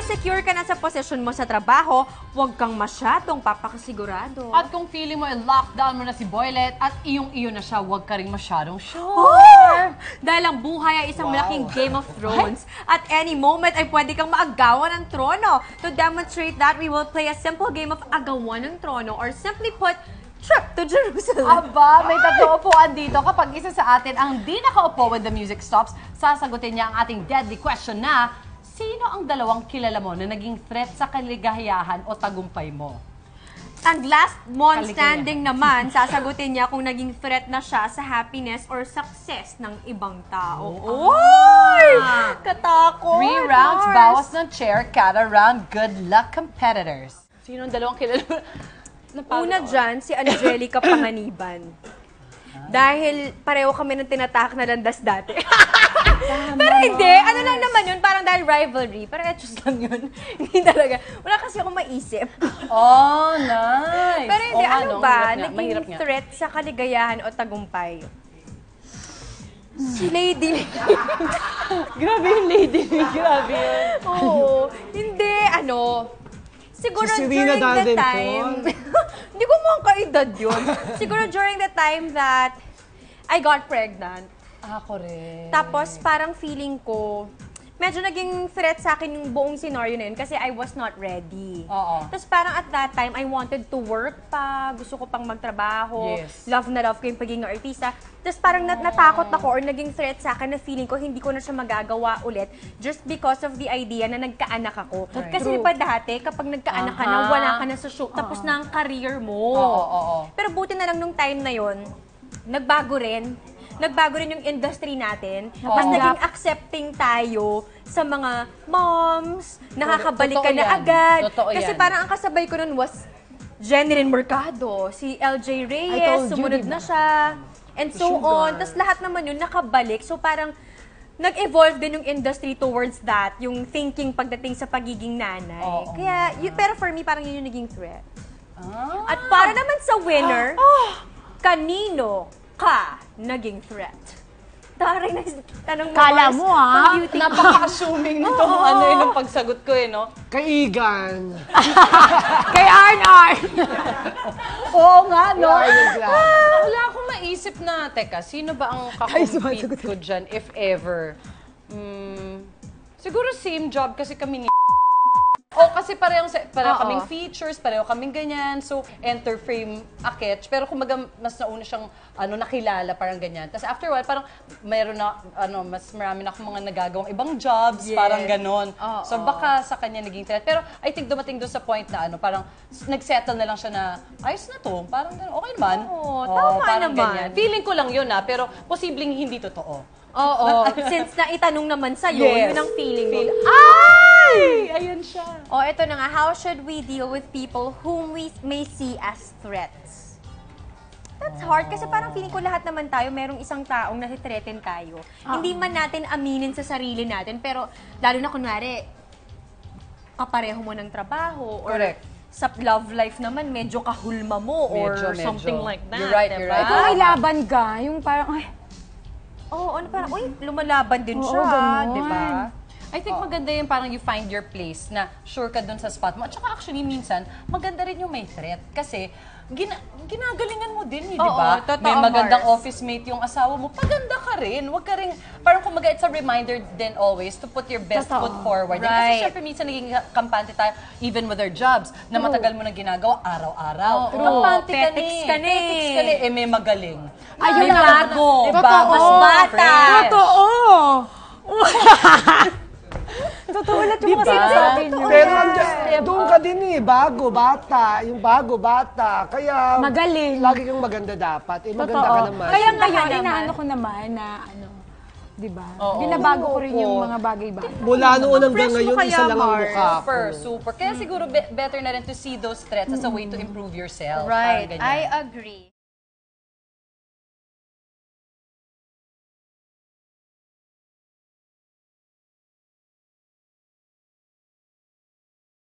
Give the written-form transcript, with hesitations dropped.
secure ka na sa posisyon mo sa trabaho, huwag kang masyadong papakasigurado. At kung feeling mo lockdown mo na si Boylet at iyong-iyo na siya, huwag ka rin masyadong sure. Oh! Dahil ang buhay ay isang malaking Game of Thrones. At any moment ay pwede kang maagawan ng trono. To demonstrate that, we will play a simple game of agawan ng trono, or simply put, trip to Jerusalem. Aba, may tatlong upuan dito. Kapag isa sa atin ang di nakaupo when the music stops, sasagutin niya ang ating deadly question na, sino ang dalawang kilala mo na naging threat sa kaligayahan o tagumpay mo? Ang last one standing naman, sasagutin niya kung naging threat na siya sa happiness or success ng ibang tao. Oy! Katakot! 3 rounds, bawas ng chair, kada round, good luck competitors. Sino ang dalawang kilala mo? Una dyan, si Angelica Panganiban. Dahil pareho kami ng tinatak na landas dati. Pero hindi, ano lang naman yun, parang dahil rivalry. Pero etos lang yun. Hindi talaga. Wala kasi akong maisip. Oh, nice. Pero hindi, ano ba, mahirap naging nga. threat sa kaligayahan o tagumpay? Si Lady Lee. Grabe yung Lady Lee, grabe yun. Oo. Hindi, siguro Si Serena during the Davenport. time, hindi ko mga kaedad yun. Siguro during the time that I got pregnant. Ako rin. Tapos parang feeling ko, medyo naging threat sa akin yung buong scenario na yun kasi I was not ready. Oo. Tapos parang at that time, I wanted to work pa, gusto ko pang magtrabaho, Yes. love na love ko yung pagiging artista. Tapos parang natakot ako or naging threat sa akin na feeling ko hindi ko na siya magagawa ulit just because of the idea na nagkaanak ako. Right. Kasi di ba dati, kapag nagkaanak ka na, wala ka na sa show, tapos na ang career mo. Oo. Pero buti na lang nung time na yon, nagbago rin yung industry natin. Mas naging accepting tayo sa mga moms, nakakabalik ka Totoo na yan. agad. Totoo Kasi yan. parang ang kasabay ko nun was Jeneline Mercado, si LJ Reyes, sumunod na siya, and so on. Tapos lahat naman yun nakabalik. So parang nag-evolve din yung industry towards that, yung thinking pagdating sa pagiging nanay. Oo. Kaya, pero for me, parang yun yung naging threat. Ah. At para naman sa winner, kanino ka naging threat? Taray na tanong mo. Kala Mars. mo, ha? Ang beauty. Napaka-assuming nitong yung pagsagot ko no? Kaigan. Kay Arn! Oo nga, no? Kaigan. Wala akong maisip na, teka, sino ba ang kakompete ko dyan, if ever? Siguro same job kasi kami ni kasi pareho kaming features, pareho kaming ganyan. So, enter frame aketch. Pero kumbaga, mas nauna siyang nakilala, parang ganyan. Tapos after a while, parang mayroon na, mas marami na akong mga nagagawang ibang jobs, parang ganon. So, baka sa kanya naging threat. Pero I think dumating doon sa point na parang nagsettle na lang siya na, ayos na to, parang ganon, okay naman. Tama parang naman. Ganyan. Feeling ko lang yun pero posibleng hindi totoo. Oo. Since naitanong naman sa'yo, yun ang feeling mo. Ay! Ayan siya. Ito na nga. How should we deal with people whom we may see as threats? That's hard kasi parang feeling ko lahat naman tayo, merong isang taong nasi-threaten tayo. Hindi man natin aminin sa sarili natin, pero lalo na kunwari, kapareho mo ng trabaho, or Correct. sa love life naman, medyo kahulma mo, or Medyo. something like that. You're right, diba? you're right. Kung may laban ka, yung parang, ay, Parang, lumalaban din siya, ganun. di ba? I think maganda yung parang you find your place na sure ka dun sa spot mo. At saka actually minsan, maganda rin yung may threat. Kasi ginagalingan mo din, di ba? totoo, May magandang Mars. office mate yung asawa mo, paganda ka rin. Huwag ka rin, parang kumbaga it's a reminder din always to put your best foot forward. And kasi Right. syempre minsan naging kampante tayo, even with our jobs, na matagal mo na ginagawa araw-araw. True. Kampante ka Petics ni. ka ni. Petics ka ni. May magaling. Ayun May na. bago. Totoo. Mas bata. Fresh. totoo! Totoo lahat yung mga sinasabi niyo. Pero doon ka din bago, bata. Yung bago, bata. Kaya Magaling. lagi kang maganda dapat. Maganda ka Totoo. naman. Kaya ngayon, naman. inaano ko naman na, di ba? Oo. Binabago ko rin yung mga bagay-bagay. Mula noon hanggang Fresh mo ngayon, kaya, isa lang ang Mars? mukha ko. Super. Kaya siguro better na rin to see those threats as a way to improve yourself. Right. Parang ganyan. I agree.